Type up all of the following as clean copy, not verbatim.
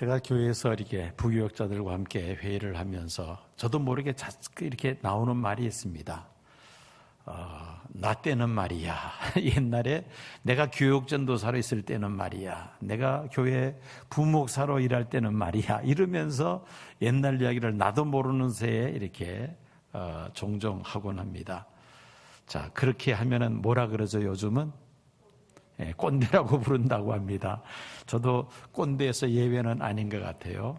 제가 교회에서 이렇게 부교역자들과 함께 회의를 하면서 저도 모르게 이렇게 나오는 말이 있습니다. 나 때는 말이야. 옛날에 내가 교육전도사로 있을 때는 말이야. 내가 교회 부목사로 일할 때는 말이야. 이러면서 옛날 이야기를 나도 모르는 새에 이렇게 종종 하곤 합니다. 자, 그렇게 하면은 뭐라 그러죠, 요즘은? 꼰대라고 부른다고 합니다. 저도 꼰대에서 예외는 아닌 것 같아요.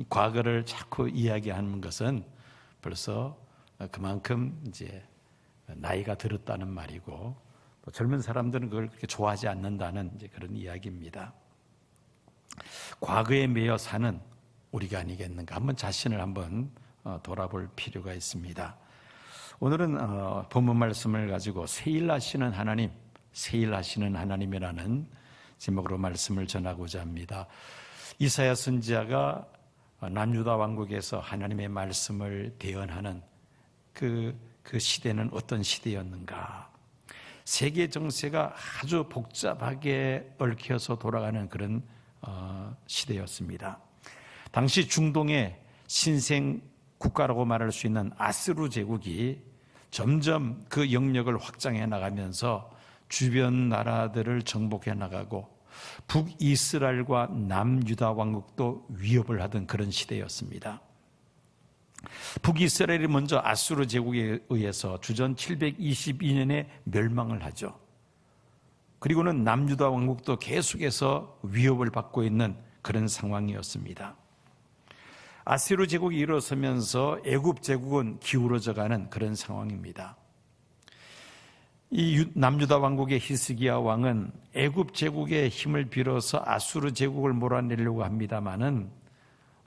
과거를 자꾸 이야기하는 것은 벌써 그만큼 이제 나이가 들었다는 말이고, 또 젊은 사람들은 그걸 그렇게 좋아하지 않는다는 이제 그런 이야기입니다. 과거에 매여 사는 우리가 아니겠는가? 한번 자신을 한번 돌아볼 필요가 있습니다. 오늘은 본문 말씀을 가지고 세일하시는 하나님, 세일하시는 하나님이라는 제목으로 말씀을 전하고자 합니다. 이사야 선지자가 남유다 왕국에서 하나님의 말씀을 대언하는 그 시대는 어떤 시대였는가? 세계 정세가 아주 복잡하게 얽혀서 돌아가는 그런 시대였습니다. 당시 중동의 신생 국가라고 말할 수 있는 아스루 제국이 점점 그 영역을 확장해 나가면서 주변 나라들을 정복해 나가고 북이스라엘과 남유다 왕국도 위협을 하던 그런 시대였습니다. 북이스라엘이 먼저 아수르 제국에 의해서 주전 722년에 멸망을 하죠. 그리고는 남유다 왕국도 계속해서 위협을 받고 있는 그런 상황이었습니다. 아수르 제국이 일어서면서 애굽 제국은 기울어져가는 그런 상황입니다. 이 남유다 왕국의 히스기야 왕은 애굽 제국의 힘을 빌어서 아수르 제국을 몰아내려고 합니다마는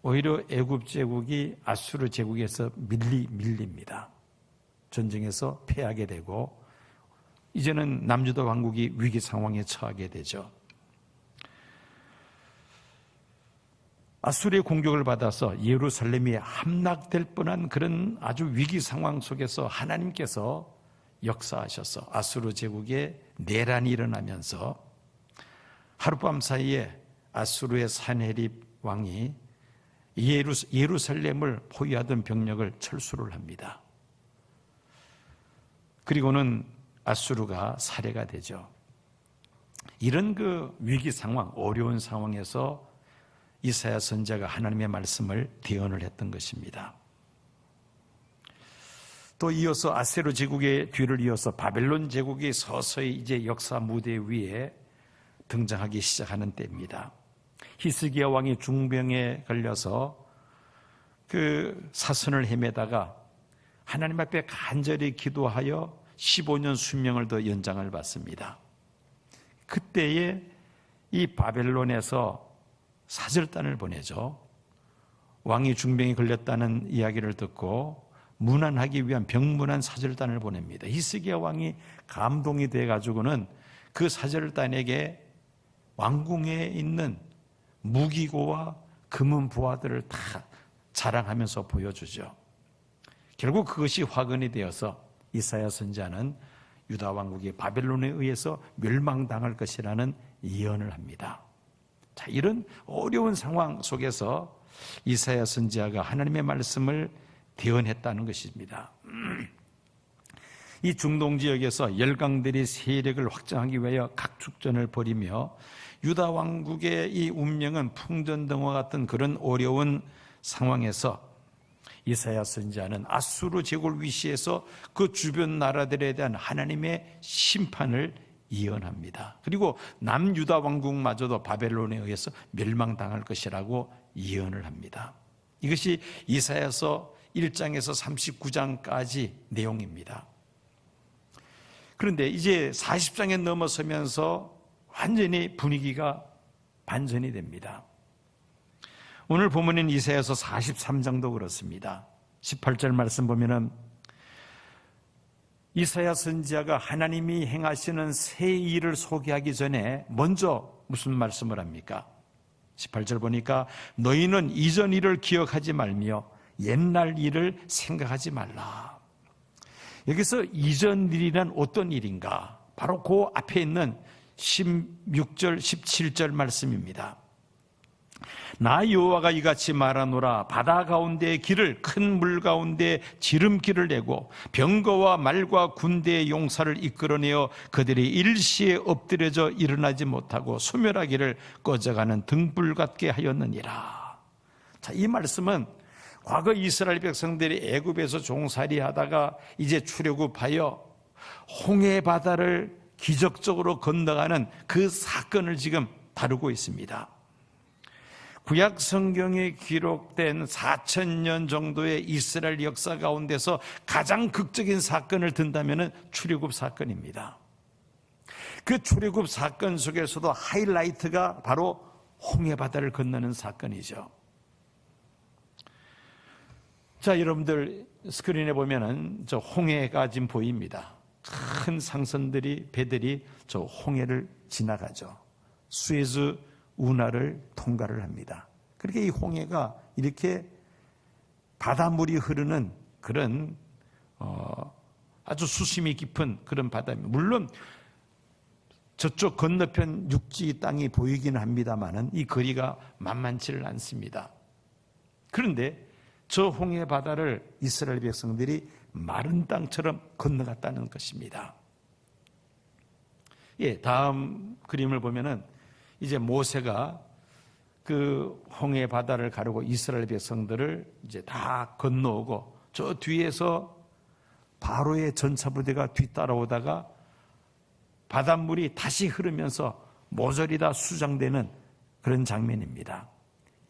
오히려 애굽 제국이 아수르 제국에서 밀립니다. 전쟁에서 패하게 되고 이제는 남유다 왕국이 위기 상황에 처하게 되죠. 아수르의 공격을 받아서 예루살렘이 함락될 뻔한 그런 아주 위기 상황 속에서 하나님께서 역사하셔서 아수르 제국에 내란이 일어나면서 하룻밤 사이에 아수르의 산헤립 왕이 예루살렘을 포위하던 병력을 철수를 합니다. 그리고는 아수르가 살해가 되죠. 이런 그 위기 상황, 어려운 상황에서 이사야 선지자가 하나님의 말씀을 대언을 했던 것입니다. 또 이어서 아세르 제국의 뒤를 이어서 바벨론 제국이 서서히 이제 역사 무대 위에 등장하기 시작하는 때입니다. 히스기야 왕이 중병에 걸려서 그 사선을 헤매다가 하나님 앞에 간절히 기도하여 15년 수명을 더 연장을 받습니다. 그때에 이 바벨론에서 사절단을 보내죠. 왕이 중병에 걸렸다는 이야기를 듣고 문안하기 위한 병문안 사절단을 보냅니다. 히스기야 왕이 감동이 돼가지고는 그 사절단에게 왕궁에 있는 무기고와 금은 부하들을 다 자랑하면서 보여주죠. 결국 그것이 화근이 되어서 이사야 선지자는 유다 왕국이 바벨론에 의해서 멸망당할 것이라는 예언을 합니다. 자, 이런 어려운 상황 속에서 이사야 선지자가 하나님의 말씀을 대언했다는 것입니다. 이 중동 지역에서 열강들이 세력을 확장하기 위하여 각축전을 벌이며 유다 왕국의 이 운명은 풍전등화 같은 그런 어려운 상황에서 이사야 선지자는 아수르 제국을 위시해서 그 주변 나라들에 대한 하나님의 심판을 예언합니다. 그리고 남유다 왕국마저도 바벨론에 의해서 멸망당할 것이라고 예언을 합니다. 이것이 이사야서 1장에서 39장까지 내용입니다. 그런데 이제 40장에 넘어서면서 완전히 분위기가 반전이 됩니다. 오늘 본문인 이사야서 43장도 그렇습니다. 18절 말씀 보면은 이사야 선지자가 하나님이 행하시는 새 일을 소개하기 전에 먼저 무슨 말씀을 합니까? 18절 보니까 너희는 이전 일을 기억하지 말며 옛날 일을 생각하지 말라. 여기서 이전 일이란 어떤 일인가? 바로 그 앞에 있는 16절, 17절 말씀입니다. 나 여호와가 이같이 말하노라. 바다 가운데의 길을 큰 물 가운데 지름길을 내고 병거와 말과 군대의 용사를 이끌어내어 그들이 일시에 엎드려져 일어나지 못하고 소멸하기를 꺼져가는 등불 같게 하였느니라. 자, 이 말씀은 과거 이스라엘 백성들이 애굽에서 종살이하다가 이제 출애굽하여 홍해 바다를 기적적으로 건너가는 그 사건을 지금 다루고 있습니다. 구약 성경에 기록된 4,000년 정도의 이스라엘 역사 가운데서 가장 극적인 사건을 든다면 출애굽 사건입니다. 그 출애굽 사건 속에서도 하이라이트가 바로 홍해 바다를 건너는 사건이죠. 자, 여러분들 스크린에 보면은 저 홍해가 지금 보입니다. 큰 상선들이, 배들이 저 홍해를 지나가죠. 수에즈 운하를 통과를 합니다. 그렇게 이 홍해가 이렇게 바닷물이 흐르는 그런 아주 수심이 깊은 그런 바다입니다. 물론 저쪽 건너편 육지 땅이 보이기는 합니다만은 이 거리가 만만치를 않습니다. 그런데 저 홍해 바다를 이스라엘 백성들이 마른 땅처럼 건너갔다는 것입니다. 예, 다음 그림을 보면은 이제 모세가 그 홍해 바다를 가르고 이스라엘 백성들을 이제 다 건너오고 저 뒤에서 바로의 전차 부대가 뒤따라오다가 바닷물이 다시 흐르면서 모조리 다 수장되는 그런 장면입니다.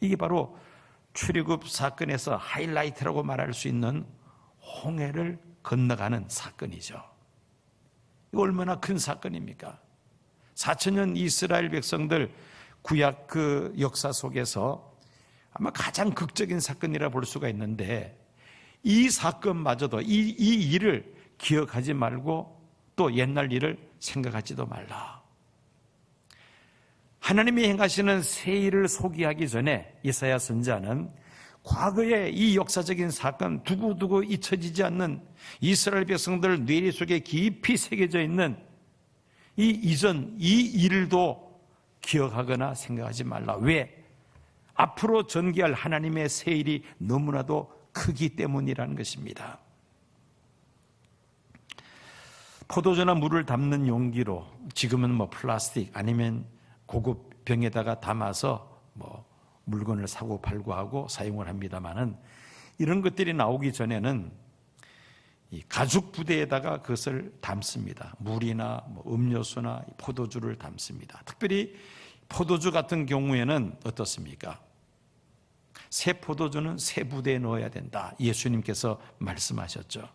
이게 바로 출애굽 사건에서 하이라이트라고 말할 수 있는 홍해를 건너가는 사건이죠. 이거 얼마나 큰 사건입니까? 4,000년 이스라엘 백성들 구약 그 역사 속에서 아마 가장 극적인 사건이라 볼 수가 있는데 이 사건마저도 이 일을 기억하지 말고 또 옛날 일을 생각하지도 말라. 하나님이 행하시는 새 일을 소개하기 전에 이사야 선지자는 과거의 이 역사적인 사건, 두고두고 잊혀지지 않는 이스라엘 백성들 뇌리 속에 깊이 새겨져 있는 이 이전 이 일도 기억하거나 생각하지 말라. 왜? 앞으로 전개할 하나님의 새 일이 너무나도 크기 때문이라는 것입니다. 포도주나 물을 담는 용기로 지금은 뭐 플라스틱 아니면 고급 병에다가 담아서 뭐 물건을 사고 팔고 하고 사용을 합니다만은 이런 것들이 나오기 전에는 이 가죽 부대에다가 그것을 담습니다. 물이나 뭐 음료수나 포도주를 담습니다. 특별히 포도주 같은 경우에는 어떻습니까? 새 포도주는 새 부대에 넣어야 된다. 예수님께서 말씀하셨죠.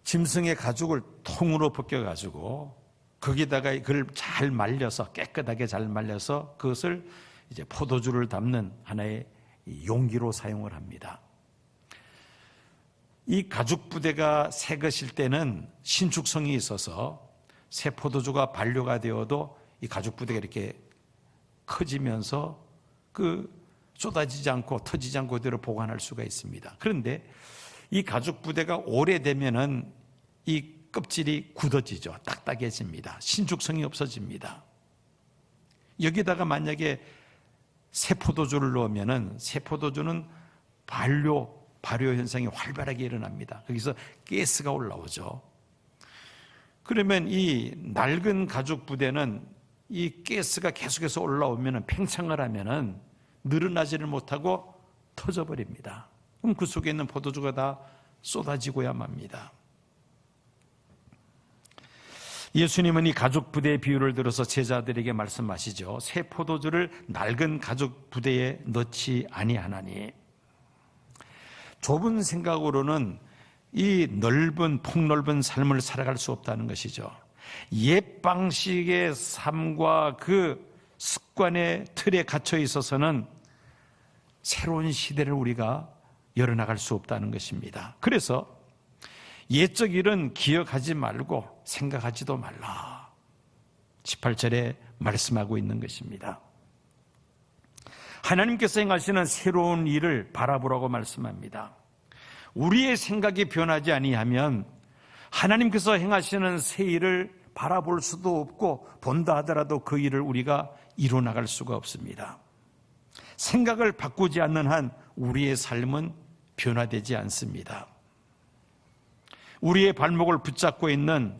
짐승의 가죽을 통으로 벗겨가지고 거기다가 그걸 잘 말려서 깨끗하게 잘 말려서 그것을 이제 포도주를 담는 하나의 용기로 사용을 합니다. 이 가죽 부대가 새 것일 때는 신축성이 있어서 새 포도주가 반려가 되어도 이 가죽 부대가 이렇게 커지면서 그 쏟아지지 않고 터지지 않고 그대로 보관할 수가 있습니다. 그런데 이 가죽 부대가 오래되면은 이 껍질이 굳어지죠. 딱딱해집니다. 신축성이 없어집니다. 여기다가 만약에 새 포도주를 넣으면은 새 포도주는 발효 현상이 활발하게 일어납니다. 거기서 가스가 올라오죠. 그러면 이 낡은 가죽 부대는 이 가스가 계속해서 올라오면은 팽창을 하면은 늘어나지를 못하고 터져버립니다. 그럼 그 속에 있는 포도주가 다 쏟아지고야 맙니다. 예수님은 이 가죽 부대의 비유를 들어서 제자들에게 말씀하시죠. 새 포도주를 낡은 가죽 부대에 넣지 아니하나니. 좁은 생각으로는 이 폭넓은 삶을 살아갈 수 없다는 것이죠. 옛 방식의 삶과 그 습관의 틀에 갇혀 있어서는 새로운 시대를 우리가 열어나갈 수 없다는 것입니다. 그래서 옛적 일은 기억하지 말고 생각하지도 말라. 18절에 말씀하고 있는 것입니다. 하나님께서 행하시는 새로운 일을 바라보라고 말씀합니다. 우리의 생각이 변하지 아니하면 하나님께서 행하시는 새 일을 바라볼 수도 없고 본다 하더라도 그 일을 우리가 이뤄나갈 수가 없습니다. 생각을 바꾸지 않는 한 우리의 삶은 변화되지 않습니다. 우리의 발목을 붙잡고 있는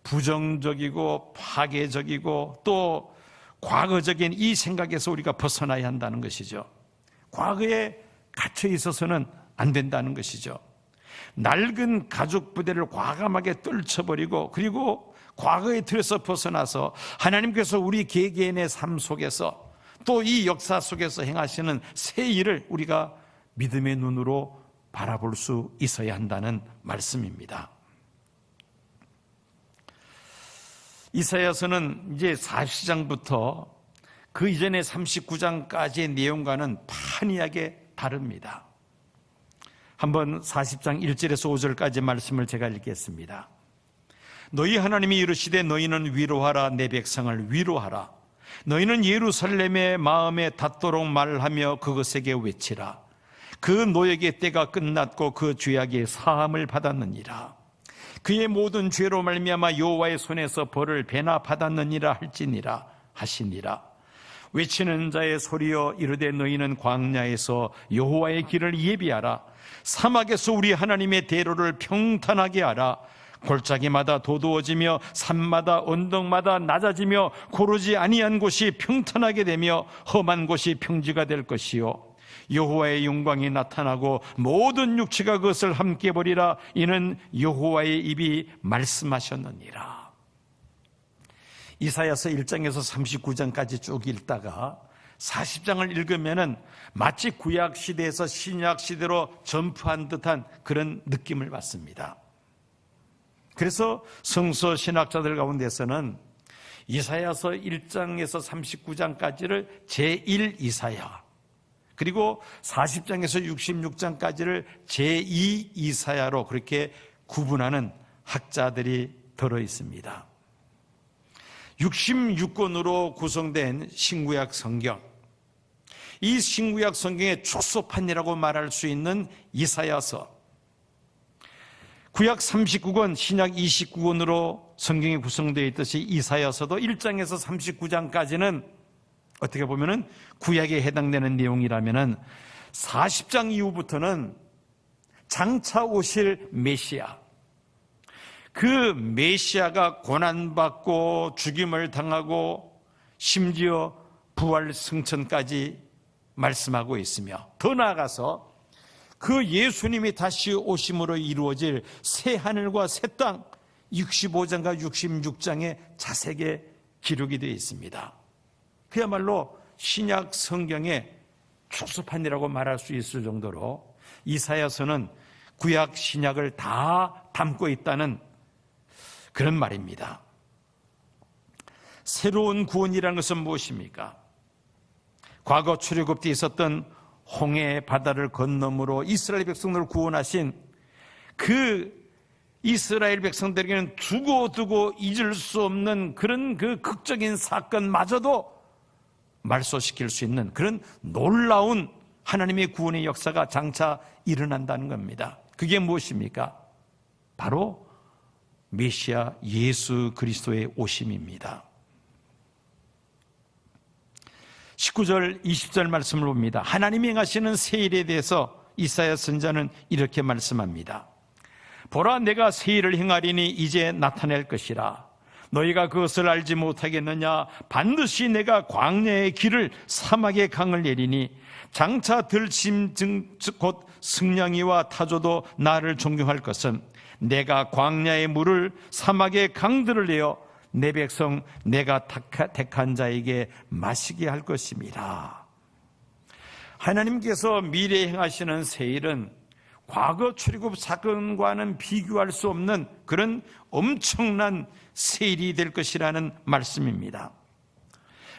부정적이고 파괴적이고 또 과거적인 이 생각에서 우리가 벗어나야 한다는 것이죠. 과거에 갇혀 있어서는 안 된다는 것이죠. 낡은 가죽 부대를 과감하게 떨쳐버리고 그리고 과거의 틀에서 벗어나서 하나님께서 우리 개개인의 삶 속에서 또 이 역사 속에서 행하시는 새 일을 우리가 믿음의 눈으로 바라볼 수 있어야 한다는 말씀입니다. 이사야서는 이제 40장부터 그 이전의 39장까지의 내용과는 판이하게 다릅니다. 한번 40장 1절에서 5절까지 말씀을 제가 읽겠습니다. 너희 하나님이 이르시되 너희는 위로하라. 내 백성을 위로하라. 너희는 예루살렘의 마음에 닿도록 말하며 그것에게 외치라. 그 노역의 때가 끝났고 그 죄악의 사함을 받았느니라. 그의 모든 죄로 말미암아 여호와의 손에서 벌을 배나 받았느니라 할지니라 하시니라. 외치는 자의 소리여 이르되 너희는 광야에서 여호와의 길을 예비하라. 사막에서 우리 하나님의 대로를 평탄하게 하라. 골짜기마다 도두어지며 산마다 언덕마다 낮아지며 고르지 아니한 곳이 평탄하게 되며 험한 곳이 평지가 될 것이요 여호와의 영광이 나타나고 모든 육체가 그것을 함께 보리라. 이는 여호와의 입이 말씀하셨느니라. 이사야서 1장에서 39장까지 쭉 읽다가 40장을 읽으면은 마치 구약 시대에서 신약 시대로 점프한 듯한 그런 느낌을 받습니다. 그래서 성서 신학자들 가운데서는 이사야서 1장에서 39장까지를 제1 이사야, 그리고 40장에서 66장까지를 제2 이사야로 그렇게 구분하는 학자들이 들어 있습니다. 66권으로 구성된 신구약 성경, 이 신구약 성경의 축소판이라고 말할 수 있는 이사야서, 구약 39권, 신약 29권으로 성경이 구성되어 있듯이 이사야서도 1장에서 39장까지는 어떻게 보면은 구약에 해당되는 내용이라면은 40장 이후부터는 장차 오실 메시아, 그 메시아가 고난받고 죽임을 당하고 심지어 부활 승천까지 말씀하고 있으며, 더 나아가서 그 예수님이 다시 오심으로 이루어질 새 하늘과 새 땅 65장과 66장에 자세하게 기록이 되어 있습니다. 그야말로 신약 성경의 축소판이라고 말할 수 있을 정도로 이사야서는 구약 신약을 다 담고 있다는 그런 말입니다. 새로운 구원이라는 것은 무엇입니까? 과거 출애굽 때 있었던 홍해 바다를 건너므로 이스라엘 백성들을 구원하신 그 이스라엘 백성들에게는 두고두고 잊을 수 없는 그런 그 극적인 사건마저도 말소시킬 수 있는 그런 놀라운 하나님의 구원의 역사가 장차 일어난다는 겁니다. 그게 무엇입니까? 바로 메시아 예수 그리스도의 오심입니다. 19절 20절 말씀을 봅니다. 하나님이 행하시는 새 일에 대해서 이사야 선지자는 이렇게 말씀합니다. 보라, 내가 새 일을 행하리니 이제 나타낼 것이라. 너희가 그것을 알지 못하겠느냐? 반드시 내가 광야의 길을 사막의 강을 내리니 장차 들짐 곧 승냥이와 타조도 나를 존경할 것은 내가 광야의 물을 사막의 강들을 내어 내 백성 내가 택한 자에게 마시게 할 것입니다. 하나님께서 미래에 행하시는 새 일은 과거 출애굽 사건과는 비교할 수 없는 그런 엄청난 새 일이 될 것이라는 말씀입니다.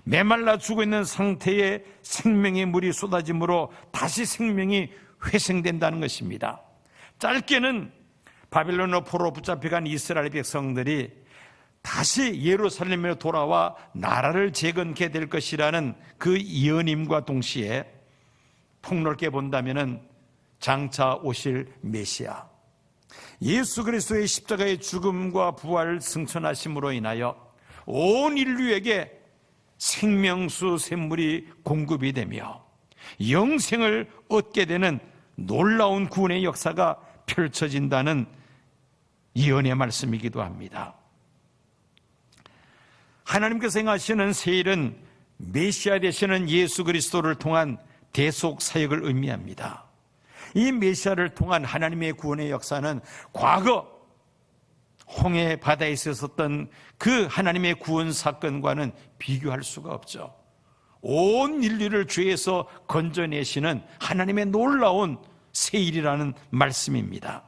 메말라 죽어 있는 상태에 생명의 물이 쏟아짐으로 다시 생명이 회생된다는 것입니다. 짧게는 바빌론으로 포로 붙잡혀간 이스라엘 백성들이 다시 예루살렘으로 돌아와 나라를 재건케 될 것이라는 그 예언임과 동시에 폭넓게 본다면은 장차 오실 메시아, 예수 그리스도의 십자가의 죽음과 부활 승천하심으로 인하여 온 인류에게 생명수 샘물이 공급이 되며 영생을 얻게 되는 놀라운 구원의 역사가 펼쳐진다는 예언의 말씀이기도 합니다. 하나님께서 행하시는 새 일은 메시아 되시는 예수 그리스도를 통한 대속 사역을 의미합니다. 이 메시아를 통한 하나님의 구원의 역사는 과거 홍해 바다에 있었던 그 하나님의 구원 사건과는 비교할 수가 없죠. 온 인류를 죄에서 건져내시는 하나님의 놀라운 새 일이라는 말씀입니다.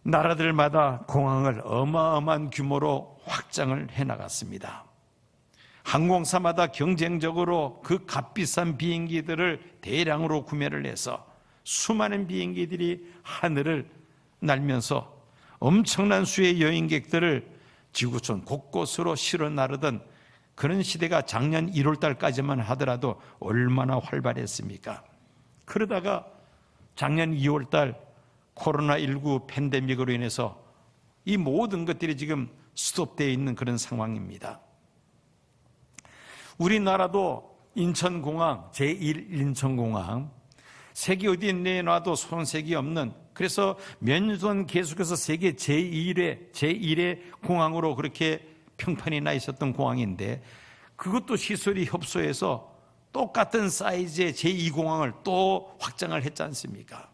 나라들마다 공항을 어마어마한 규모로 확장을 해나갔습니다. 항공사마다 경쟁적으로 그 값비싼 비행기들을 대량으로 구매를 해서 수많은 비행기들이 하늘을 날면서 엄청난 수의 여행객들을 지구촌 곳곳으로 실어 나르던 그런 시대가 작년 1월 달까지만 하더라도 얼마나 활발했습니까? 그러다가 작년 2월 달 코로나19 팬데믹으로 인해서 이 모든 것들이 지금 스톱되어 있는 그런 상황입니다. 우리나라도 인천공항, 제1인천공항, 세계 어디에 내놔도 손색이 없는, 그래서 몇 년 동안 계속해서 세계 제1의 공항으로 그렇게 평판이 나 있었던 공항인데, 그것도 시설이 협소해서 똑같은 사이즈의 제2공항을 또 확장을 했지 않습니까?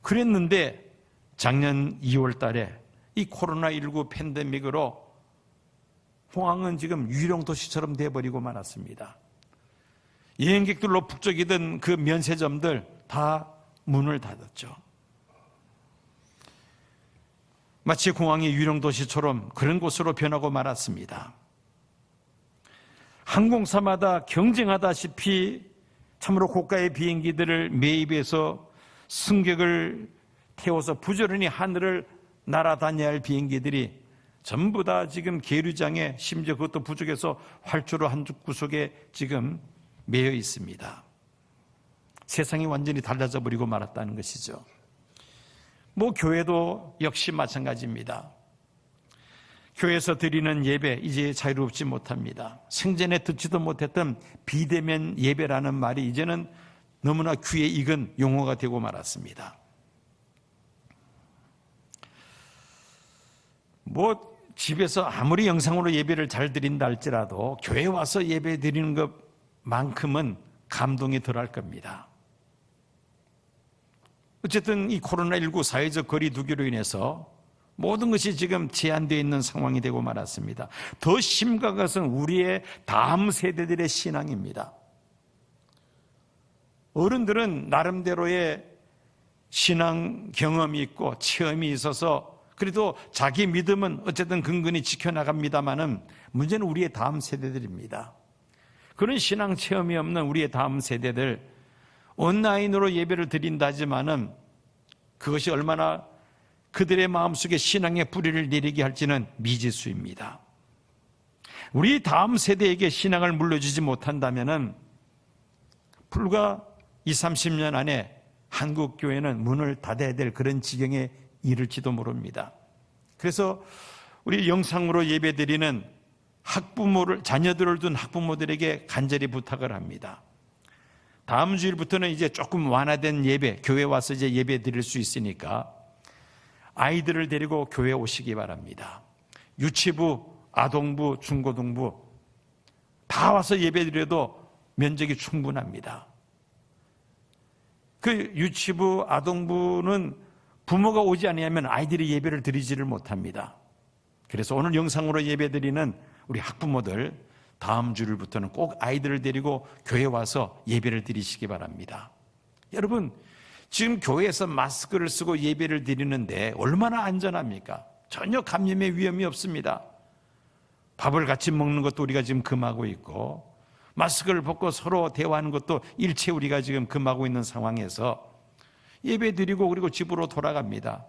그랬는데 작년 2월 달에 이 코로나19 팬데믹으로 공항은 지금 유령도시처럼 돼버리고 말았습니다. 여행객들로 북적이던 그 면세점들 다 문을 닫았죠. 마치 공항이 유령도시처럼 그런 곳으로 변하고 말았습니다. 항공사마다 경쟁하다시피 참으로 고가의 비행기들을 매입해서 승객을 태워서 부지런히 하늘을 날아다녀야 할 비행기들이 전부 다 지금 계류장에, 심지어 그것도 부족해서 활주로 한 구석에 지금 매여 있습니다. 세상이 완전히 달라져 버리고 말았다는 것이죠. 교회도 역시 마찬가지입니다. 교회에서 드리는 예배 이제 자유롭지 못합니다. 생전에 듣지도 못했던 비대면 예배라는 말이 이제는 너무나 귀에 익은 용어가 되고 말았습니다. 집에서 아무리 영상으로 예배를 잘 드린다 할지라도 교회 와서 예배 드리는 것만큼은 감동이 덜할 겁니다. 어쨌든 이 코로나19 사회적 거리 두기로 인해서 모든 것이 지금 제한되어 있는 상황이 되고 말았습니다. 더 심각한 것은 우리의 다음 세대들의 신앙입니다. 어른들은 나름대로의 신앙 경험이 있고 체험이 있어서 그래도 자기 믿음은 어쨌든 근근히 지켜나갑니다마는 문제는 우리의 다음 세대들입니다. 그런 신앙 체험이 없는 우리의 다음 세대들, 온라인으로 예배를 드린다 하지만은 그것이 얼마나 그들의 마음속에 신앙의 뿌리를 내리게 할지는 미지수입니다. 우리 다음 세대에게 신앙을 물려주지 못한다면은 불과 20-30년 안에 한국 교회는 문을 닫아야 될 그런 지경에 이를지도 모릅니다. 그래서 우리 영상으로 예배드리는 자녀들을 둔 학부모들에게 간절히 부탁을 합니다. 다음 주일부터는 이제 조금 완화된 예배, 교회 와서 이제 예배 드릴 수 있으니까 아이들을 데리고 교회 오시기 바랍니다. 유치부, 아동부, 중고등부 다 와서 예배 드려도 면적이 충분합니다. 그 유치부, 아동부는 부모가 오지 않으면 아이들이 예배를 드리지를 못합니다. 그래서 오늘 영상으로 예배드리는 우리 학부모들 다음 주일부터는 꼭 아이들을 데리고 교회 와서 예배를 드리시기 바랍니다. 여러분, 지금 교회에서 마스크를 쓰고 예배를 드리는데 얼마나 안전합니까? 전혀 감염의 위험이 없습니다. 밥을 같이 먹는 것도 우리가 지금 금하고 있고, 마스크를 벗고 서로 대화하는 것도 일체 우리가 지금 금하고 있는 상황에서 예배 드리고 그리고 집으로 돌아갑니다.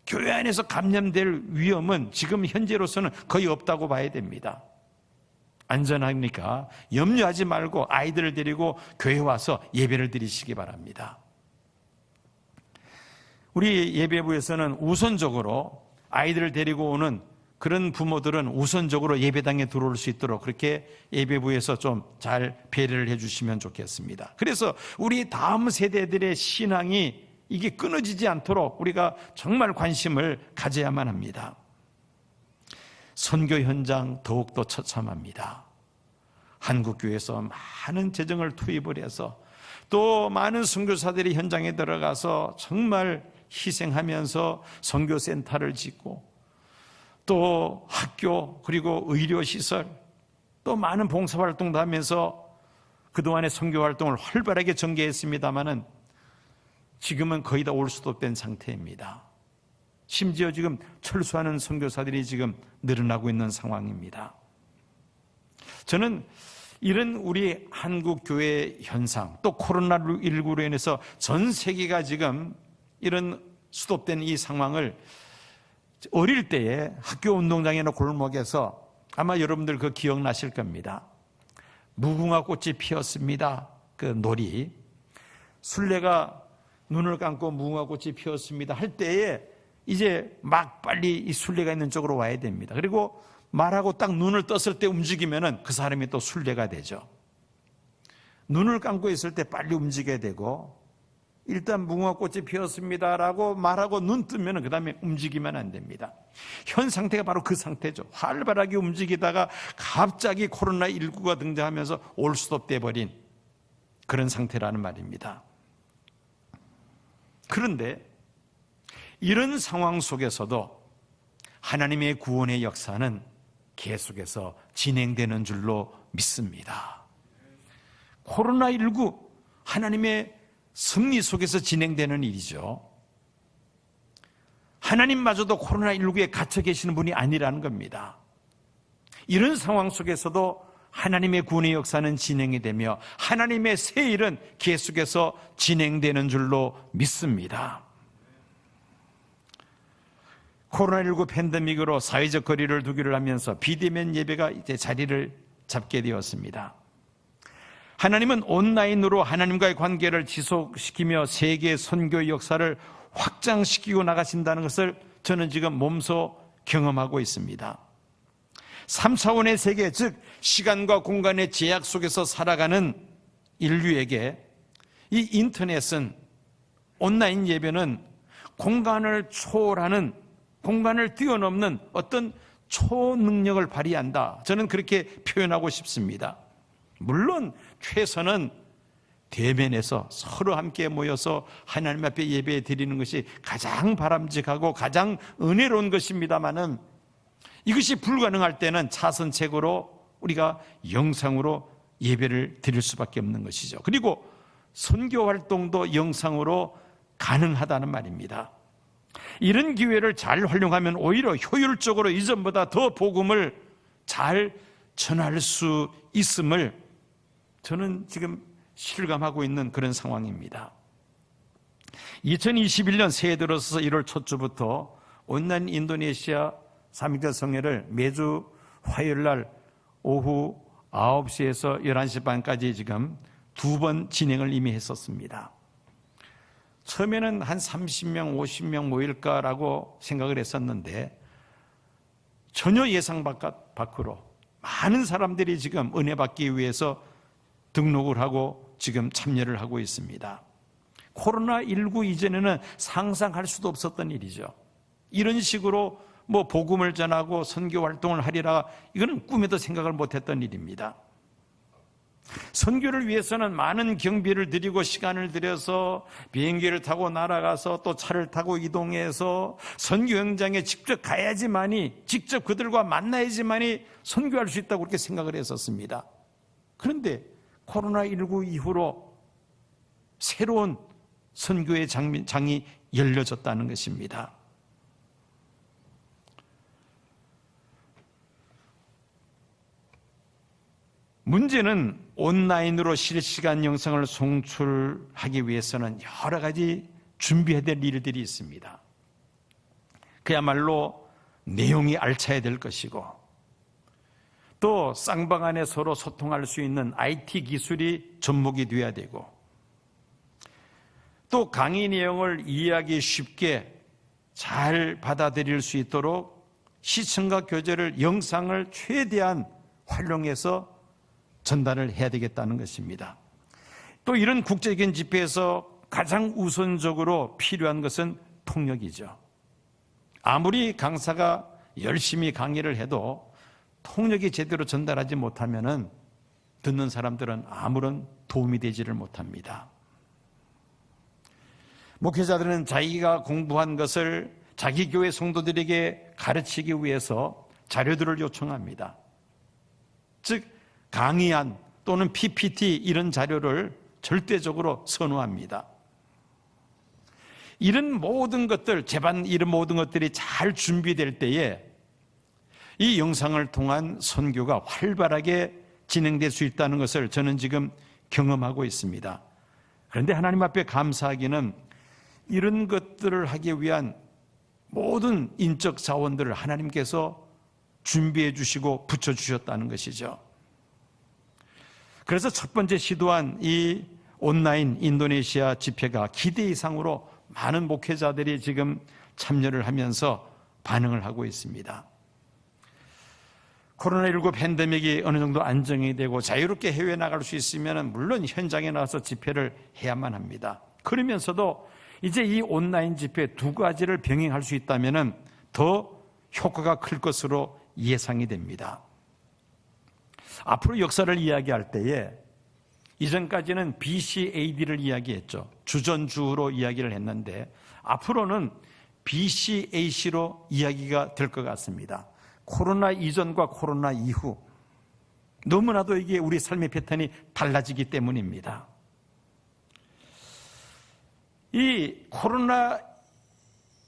교회 안에서 감염될 위험은 지금 현재로서는 거의 없다고 봐야 됩니다. 안전하니까 염려하지 말고 아이들을 데리고 교회 와서 예배를 드리시기 바랍니다. 우리 예배부에서는 우선적으로 아이들을 데리고 오는 그런 부모들은 우선적으로 예배당에 들어올 수 있도록 그렇게 예배부에서 좀 잘 배려를 해주시면 좋겠습니다. 그래서 우리 다음 세대들의 신앙이 이게 끊어지지 않도록 우리가 정말 관심을 가져야만 합니다. 선교 현장 더욱더 처참합니다. 한국교회에서 많은 재정을 투입을 해서 또 많은 선교사들이 현장에 들어가서 정말 희생하면서 선교센터를 짓고 또 학교 그리고 의료시설 또 많은 봉사활동도 하면서 그동안의 선교활동을 활발하게 전개했습니다마는 지금은 거의 다 올 수도 없던 상태입니다. 심지어 지금 철수하는 선교사들이 지금 늘어나고 있는 상황입니다. 저는 이런 우리 한국 교회 현상 또 코로나19로 인해서 전 세계가 지금 이런 수도된 이 상황을 어릴 때에 학교 운동장이나 골목에서 아마 여러분들 그 기억나실 겁니다. 무궁화 꽃이 피었습니다. 그 놀이. 순례가 눈을 감고 무궁화 꽃이 피었습니다 할 때에 이제 막 빨리 이 순례가 있는 쪽으로 와야 됩니다. 그리고 말하고 딱 눈을 떴을 때 움직이면은 그 사람이 또 순례가 되죠. 눈을 감고 있을 때 빨리 움직여야 되고 일단 무궁화 꽃이 피었습니다라고 말하고 눈 뜨면 그 다음에 움직이면 안 됩니다. 현 상태가 바로 그 상태죠. 활발하게 움직이다가 갑자기 코로나19가 등장하면서 올 수도 없게 버린 그런 상태라는 말입니다. 그런데 이런 상황 속에서도 하나님의 구원의 역사는 계속해서 진행되는 줄로 믿습니다. 코로나19 하나님의 섭리 속에서 진행되는 일이죠. 하나님마저도 코로나19에 갇혀 계시는 분이 아니라는 겁니다. 이런 상황 속에서도 하나님의 구원의 역사는 진행이 되며 하나님의 새 일은 계속해서 진행되는 줄로 믿습니다. 코로나19 팬데믹으로 사회적 거리를 두기를 하면서 비대면 예배가 이제 자리를 잡게 되었습니다. 하나님은 온라인으로 하나님과의 관계를 지속시키며 세계 선교의 역사를 확장시키고 나가신다는 것을 저는 지금 몸소 경험하고 있습니다. 3차원의 세계, 즉 시간과 공간의 제약 속에서 살아가는 인류에게 이 인터넷은, 온라인 예배는 공간을 초월하는, 공간을 뛰어넘는 어떤 초능력을 발휘한다. 저는 그렇게 표현하고 싶습니다. 물론 최선은 대면에서 서로 함께 모여서 하나님 앞에 예배 드리는 것이 가장 바람직하고 가장 은혜로운 것입니다마는 이것이 불가능할 때는 차선책으로 우리가 영상으로 예배를 드릴 수밖에 없는 것이죠. 그리고 선교 활동도 영상으로 가능하다는 말입니다. 이런 기회를 잘 활용하면 오히려 효율적으로 이전보다 더 복음을 잘 전할 수 있음을 저는 지금 실감하고 있는 그런 상황입니다. 2021년 새해 들어서 1월 첫 주부터 온라인 인도네시아 삼위일체 성회를 매주 화요일 날 오후 9시에서 11시 반까지 지금 2번 진행을 이미 했었습니다. 처음에는 한 30명, 50명 모일까라고 생각을 했었는데 전혀 예상 밖으로 많은 사람들이 지금 은혜 받기 위해서 등록을 하고 지금 참여를 하고 있습니다. 코로나19 이전에는 상상할 수도 없었던 일이죠. 이런 식으로 복음을 전하고 선교 활동을 하리라, 이거는 꿈에도 생각을 못했던 일입니다. 선교를 위해서는 많은 경비를 들이고 시간을 들여서 비행기를 타고 날아가서 또 차를 타고 이동해서 선교 현장에 직접 가야지만이, 직접 그들과 만나야지만이 선교할 수 있다고 그렇게 생각을 했었습니다. 그런데 코로나19 이후로 새로운 선교의 장이 열려졌다는 것입니다. 문제는 온라인으로 실시간 영상을 송출하기 위해서는 여러 가지 준비해야 될 일들이 있습니다. 그야말로 내용이 알차야 될 것이고, 또 쌍방 안에 서로 소통할 수 있는 IT 기술이 접목이 돼야 되고, 또 강의 내용을 이해하기 쉽게 잘 받아들일 수 있도록 시청과 교재를, 영상을 최대한 활용해서 전달을 해야 되겠다는 것입니다. 또 이런 국제적인 집회에서 가장 우선적으로 필요한 것은 통역이죠. 아무리 강사가 열심히 강의를 해도 통역이 제대로 전달하지 못하면은 듣는 사람들은 아무런 도움이 되지를 못합니다. 목회자들은 자기가 공부한 것을 자기 교회 성도들에게 가르치기 위해서 자료들을 요청합니다. 즉 강의안 또는 PPT 이런 자료를 절대적으로 선호합니다. 이런 모든 것들, 제반 이런 모든 것들이 잘 준비될 때에 이 영상을 통한 선교가 활발하게 진행될 수 있다는 것을 저는 지금 경험하고 있습니다. 그런데 하나님 앞에 감사하기는 이런 것들을 하기 위한 모든 인적 자원들을 하나님께서 준비해 주시고 붙여주셨다는 것이죠. 그래서 첫 번째 시도한 이 온라인 인도네시아 집회가 기대 이상으로 많은 목회자들이 지금 참여를 하면서 반응을 하고 있습니다. 코로나19 팬데믹이 어느 정도 안정이 되고 자유롭게 해외에 나갈 수 있으면 물론 현장에 나가서 집회를 해야만 합니다. 그러면서도 이제 이 온라인 집회 두 가지를 병행할 수 있다면 더 효과가 클 것으로 예상이 됩니다. 앞으로 역사를 이야기할 때에 이전까지는 BCAD를 이야기했죠. 주전주로 이야기를 했는데 앞으로는 BCAC로 이야기가 될 것 같습니다. 코로나 이전과 코로나 이후 너무나도 이게 우리 삶의 패턴이 달라지기 때문입니다. 이 코로나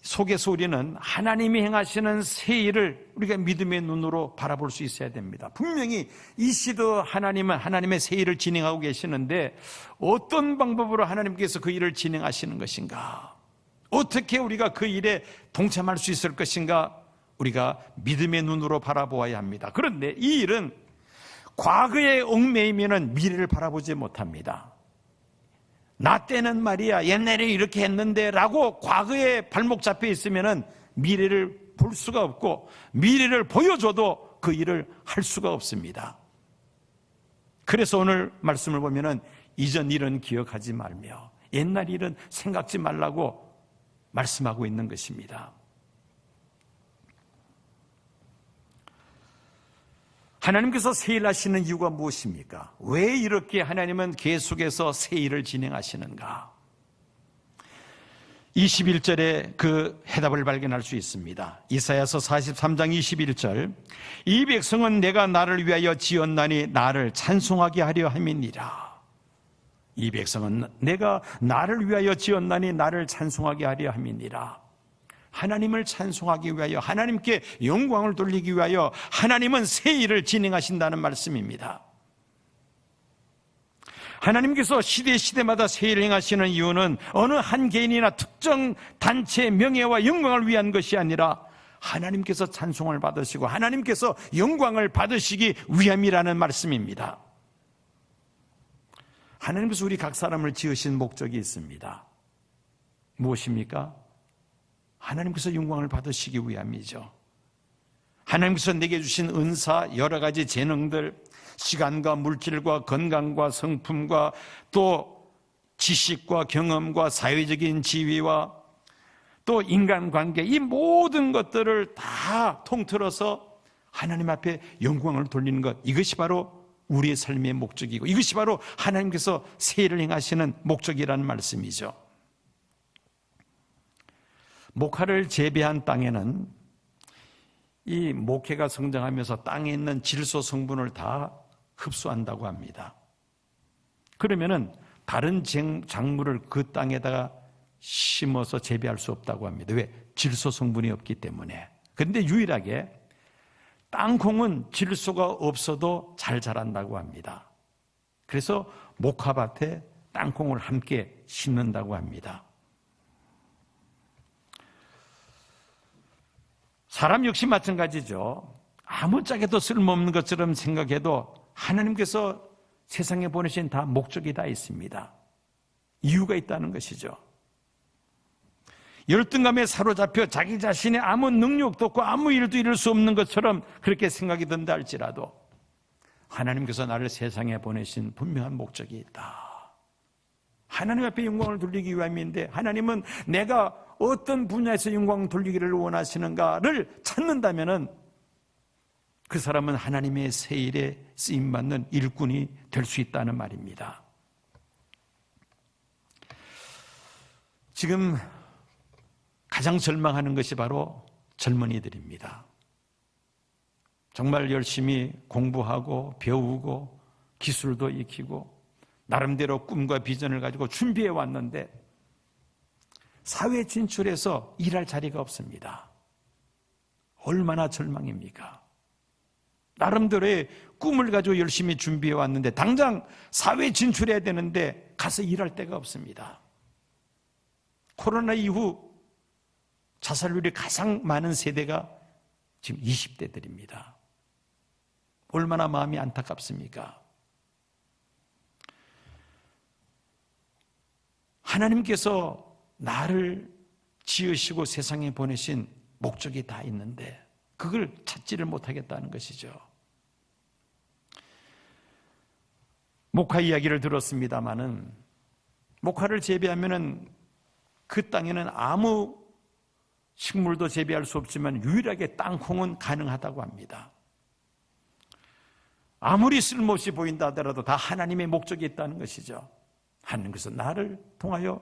속에서 우리는 하나님이 행하시는 새 일을 우리가 믿음의 눈으로 바라볼 수 있어야 됩니다. 분명히 이 시도 하나님은 하나님의 새 일을 진행하고 계시는데 어떤 방법으로 하나님께서 그 일을 진행하시는 것인가? 어떻게 우리가 그 일에 동참할 수 있을 것인가? 우리가 믿음의 눈으로 바라보아야 합니다. 그런데 이 일은 과거에 얽매이면 미래를 바라보지 못합니다. 나 때는 말이야 옛날에 이렇게 했는데 라고 과거에 발목 잡혀 있으면 미래를 볼 수가 없고 미래를 보여줘도 그 일을 할 수가 없습니다. 그래서 오늘 말씀을 보면 이전 일은 기억하지 말며 옛날 일은 생각지 말라고 말씀하고 있는 것입니다. 하나님께서 새 일 하시는 이유가 무엇입니까? 왜 이렇게 하나님은 계속해서 새 일을 진행하시는가? 21절에 그 해답을 발견할 수 있습니다. 이사야서 43장 21절 이 백성은 내가 나를 위하여 지었나니 나를 찬송하게 하려 함이니라. 이 백성은 내가 나를 위하여 지었나니 나를 찬송하게 하려 함이니라. 하나님을 찬송하기 위하여 하나님께 영광을 돌리기 위하여 하나님은 새 일을 진행하신다는 말씀입니다. 하나님께서 시대마다 새 일을 행하시는 이유는 어느 한 개인이나 특정 단체의 명예와 영광을 위한 것이 아니라 하나님께서 찬송을 받으시고 하나님께서 영광을 받으시기 위함이라는 말씀입니다. 하나님께서 우리 각 사람을 지으신 목적이 있습니다. 무엇입니까? 하나님께서 영광을 받으시기 위함이죠. 하나님께서 내게 주신 은사, 여러 가지 재능들, 시간과 물질과 건강과 성품과 또 지식과 경험과 사회적인 지위와 또 인간관계, 이 모든 것들을 다 통틀어서 하나님 앞에 영광을 돌리는 것, 이것이 바로 우리의 삶의 목적이고 이것이 바로 하나님께서 새 일을 행하시는 목적이라는 말씀이죠. 목화를 재배한 땅에는 이 목회가 성장하면서 땅에 있는 질소 성분을 다 흡수한다고 합니다. 그러면은 다른 작물을 그 땅에다가 심어서 재배할 수 없다고 합니다. 왜? 질소 성분이 없기 때문에. 그런데 유일하게 땅콩은 질소가 없어도 잘 자란다고 합니다. 그래서 목화밭에 땅콩을 함께 심는다고 합니다. 사람 역시 마찬가지죠. 아무짝에도 쓸모없는 것처럼 생각해도 하나님께서 세상에 보내신 다 목적이 다 있습니다. 이유가 있다는 것이죠. 열등감에 사로잡혀 자기 자신의 아무 능력도 없고 아무 일도 이룰 수 없는 것처럼 그렇게 생각이 든다 할지라도 하나님께서 나를 세상에 보내신 분명한 목적이 있다. 하나님 앞에 영광을 돌리기 위함인데, 하나님은 내가 어떤 분야에서 영광을 돌리기를 원하시는가를 찾는다면 그 사람은 하나님의 새 일에 쓰임받는 일꾼이 될 수 있다는 말입니다. 지금 가장 절망하는 것이 바로 젊은이들입니다. 정말 열심히 공부하고 배우고 기술도 익히고 나름대로 꿈과 비전을 가지고 준비해 왔는데 사회 진출해서 일할 자리가 없습니다. 얼마나 절망입니까? 나름대로의 꿈을 가지고 열심히 준비해 왔는데 당장 사회 진출해야 되는데 가서 일할 데가 없습니다. 코로나 이후 자살률이 가장 많은 세대가 지금 20대들입니다. 얼마나 마음이 안타깝습니까? 하나님께서 나를 지으시고 세상에 보내신 목적이 다 있는데 그걸 찾지를 못하겠다는 것이죠. 목화 이야기를 들었습니다마는 목화를 재배하면은 그 땅에는 아무 식물도 재배할 수 없지만 유일하게 땅콩은 가능하다고 합니다. 아무리 쓸모없이 보인다 하더라도 다 하나님의 목적이 있다는 것이죠. 하나님께서 나를 통하여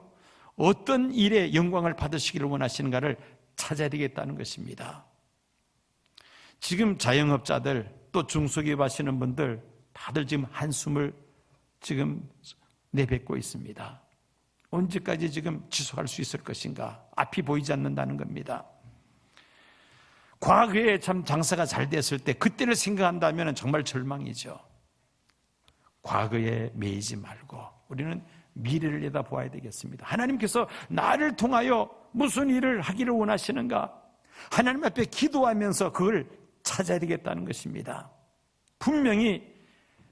어떤 일에 영광을 받으시기를 원하시는가를 찾아야 되겠다는 것입니다. 지금 자영업자들 또 중소기업 하시는 분들 다들 지금 한숨을 지금 내뱉고 있습니다. 언제까지 지금 지속할 수 있을 것인가? 앞이 보이지 않는다는 겁니다. 과거에 참 장사가 잘 됐을 때 그때를 생각한다면 정말 절망이죠. 과거에 매이지 말고 우리는 미래를 내다보아야 되겠습니다. 하나님께서 나를 통하여 무슨 일을 하기를 원하시는가? 하나님 앞에 기도하면서 그걸 찾아야 되겠다는 것입니다. 분명히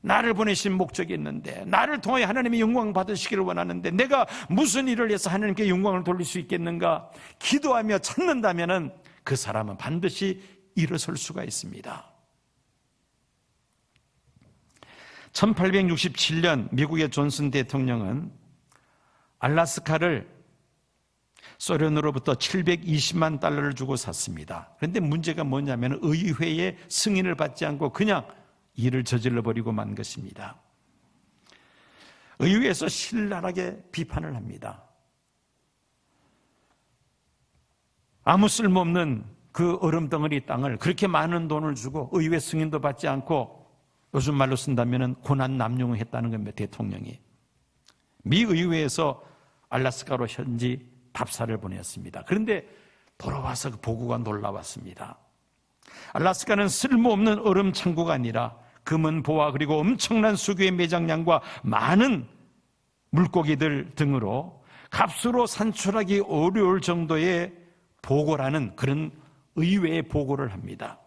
나를 보내신 목적이 있는데 나를 통하여 하나님의 영광 받으시기를 원하는데 내가 무슨 일을 해서 하나님께 영광을 돌릴 수 있겠는가? 기도하며 찾는다면 그 사람은 반드시 일어설 수가 있습니다. 1867년 미국의 존슨 대통령은 알라스카를 소련으로부터 720만 달러를 주고 샀습니다. 그런데 문제가 뭐냐면 의회의 승인을 받지 않고 그냥 일을 저질러 버리고 만 것입니다. 의회에서 신랄하게 비판을 합니다. 아무 쓸모없는 그 얼음덩어리 땅을 그렇게 많은 돈을 주고 의회 승인도 받지 않고 요즘 말로 쓴다면 고난 남용을 했다는 겁니다. 대통령이. 미 의회에서 알라스카로 현지 답사를 보냈습니다. 그런데 돌아와서 그 보고가 놀라웠습니다. 알라스카는 쓸모없는 얼음 창고가 아니라 금은 보화 그리고 엄청난 수교의 매장량과 많은 물고기들 등으로 값으로 산출하기 어려울 정도의 보고라는 그런 의외의 보고를 합니다.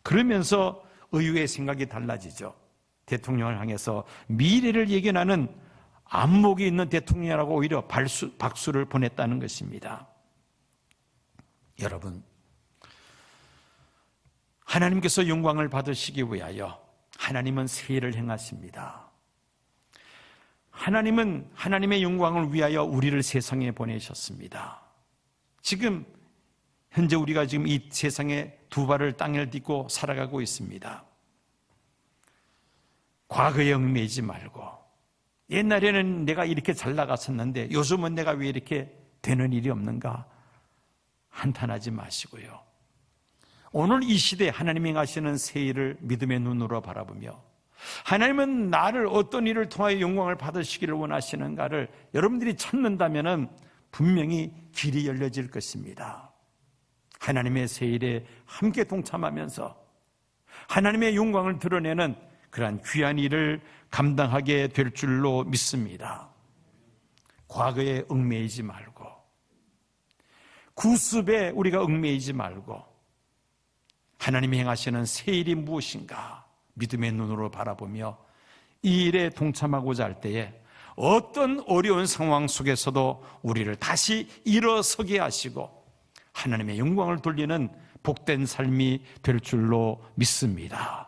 그러면서 의외의 생각이 달라지죠. 대통령을 향해서 미래를 예견하는 안목이 있는 대통령이라고 오히려 박수를 보냈다는 것입니다. 여러분, 하나님께서 영광을 받으시기 위하여 하나님은 새 일을 행하십니다. 하나님은 하나님의 영광을 위하여 우리를 세상에 보내셨습니다. 지금 현재 우리가 지금 이 세상에 두 발을 땅을 딛고 살아가고 있습니다. 과거에 얽매이지 말고 옛날에는 내가 이렇게 잘 나갔었는데 요즘은 내가 왜 이렇게 되는 일이 없는가 한탄하지 마시고요. 오늘 이 시대에 하나님이 행하시는 새 일을 믿음의 눈으로 바라보며 하나님은 나를 어떤 일을 통하여 영광을 받으시기를 원하시는가를 여러분들이 찾는다면 분명히 길이 열려질 것입니다. 하나님의 새 일에 함께 동참하면서 하나님의 영광을 드러내는 그러한 귀한 일을 감당하게 될 줄로 믿습니다. 과거에 얽매이지 말고 구습에 우리가 얽매이지 말고 하나님이 행하시는 새 일이 무엇인가 믿음의 눈으로 바라보며 이 일에 동참하고자 할 때에 어떤 어려운 상황 속에서도 우리를 다시 일어서게 하시고 하나님의 영광을 돌리는 복된 삶이 될 줄로 믿습니다.